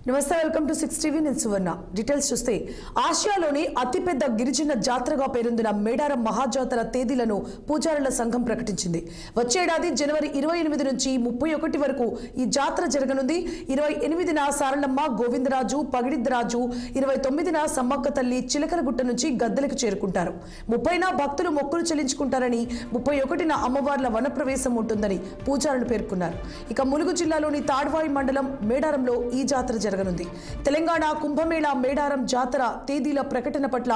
నమస్తే, welcome to 6 TV. నేను సువర్ణ. Details చూస్తే ఆసియాలోని అతిపెద్ద గిరిజన జాతరగా పేరొందిన మేడారం మహాజాతర తేదీలను పూజారుల సంఘం ప్రకటించింది. వచ్చే ఏడాది జనవరి 28 నుంచి 31 వరకు ఈ జాతర జరగనుంది. 28న సారలమ్మ, గోవిందరాజు, పగిడిద్దరాజు, 29న సమ్మక్క తల్లి చిలకలగుట్ట నుంచి గద్దెలకు చేరుకుంటారు. 30న భక్తులు మొక్కులు చెల్లించుకుంటారని, 31న అమ్మవార్ల వనప్రవేశం ఉంటుందని పూజారులు పేర్కొన్నారు. ఇక ములుగు జిల్లాలోని తాడ్వాయి మండలం మేడారంలో ఈ జాతర జరగనుంది. తెలంగాణ కుంభమేళా మేడారం జాతర తేదీల ప్రకటన పట్ల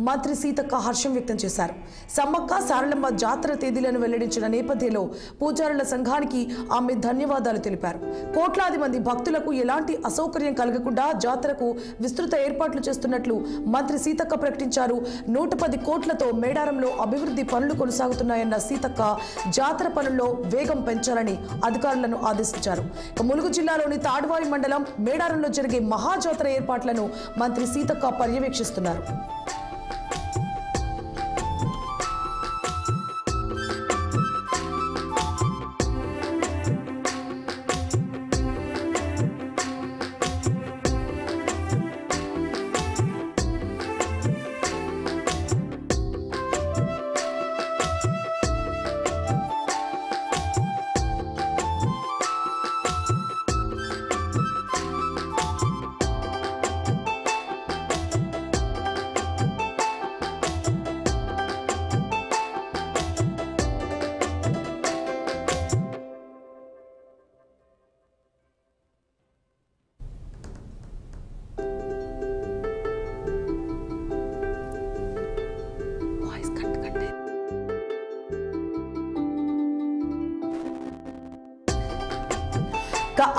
మంత్రి సీతక్క హర్షం వ్యక్తం చేశారు. సమ్మక్క సారలమ్మ జాతర తేదీలను వెల్లడించిన నేపథ్యంలో పూజారుల సంఘానికి ఆమె ధన్యవాదాలు తెలిపారు. కోట్లాది మంది భక్తులకు ఎలాంటి అసౌకర్యం కలగకుండా జాతరకు విస్తృత ఏర్పాట్లు చేస్తున్నట్లు మంత్రి సీతక్క ప్రకటించారు. 110 కోట్లతో మేడారంలో అభివృద్ధి పనులు కొనసాగుతున్నాయన్న సీతక్క జాతర పనుల్లో వేగం పెంచాలని అధికారులను ఆదేశించారు. ములుగు జిల్లాలోని తాడ్వాయి మండలం మేడారంలో జరిగే మహాజాతర ఏర్పాట్లను మంత్రి సీతక్క పర్యవేక్షిస్తున్నారు.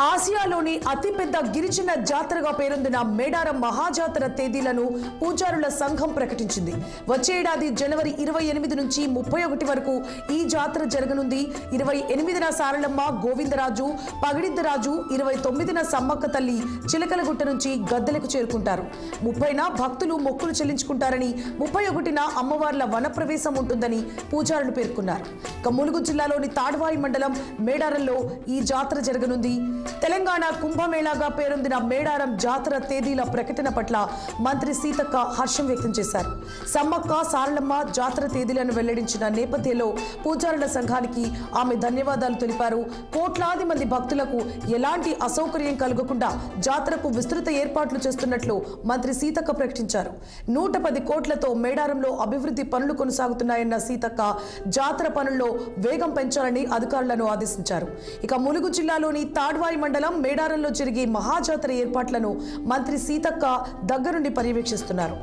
ఆసియాలోని అతిపెద్ద గిరిజన జాతరగా పేరొందిన మేడారం మహాజాతర తేదీలను పూజారుల సంఘం ప్రకటించింది. వచ్చే ఏడాది జనవరి 28 నుంచి 31 వరకు ఈ జాతర జరగనుంది. 28న సారలమ్మ, గోవిందరాజు, పగిడిద్దరాజు, 29న సమ్మక్క తల్లి చిలకలగుట్ట నుంచి గద్దెలకు చేరుకుంటారు. 30న భక్తులు మొక్కులు చెల్లించుకుంటారని, 31న అమ్మవార్ల వనప్రవేశం ఉంటుందని పూజారులు పేర్కొన్నారు. ములుగు జిల్లాలోని తాడ్వాయి మండలం మేడారంలో ఈ జాతర జరగనుంది. తెలంగాణ కుంభమేళాగా పేరొందిన మేడారం జాతర తేదీల ప్రకటన పట్ల మంత్రి సీతక్క హర్షం వ్యక్తం చేశారు. సమ్మక్క సారలమ్మ జాతర తేదీలను వెల్లడించిన నేపథ్యంలో పూజారుల సంఘానికి ఆమె ధన్యవాదాలు తెలిపారు. కోట్లాది మంది భక్తులకు ఎలాంటి అసౌకర్యం కలగకుండా జాతరకు విస్తృత ఏర్పాట్లు చేస్తున్నట్లు మంత్రి సీతక్క ప్రకటించారు. 110 కోట్లతో మేడారంలో అభివృద్ధి పనులు కొనసాగుతున్నాయన్న సీతక్క జాతర పనుల్లో వేగం పెంచాలని అధికారులను ఆదేశించారు. ఇక ములుగు జిల్లాలోని తాడ్వాయి మండలం మేడారంలో జరిగే మహాజాతర ఏర్పాట్లను మంత్రి సీతక్క దగ్గరుండి పర్యవేక్షిస్తున్నారు.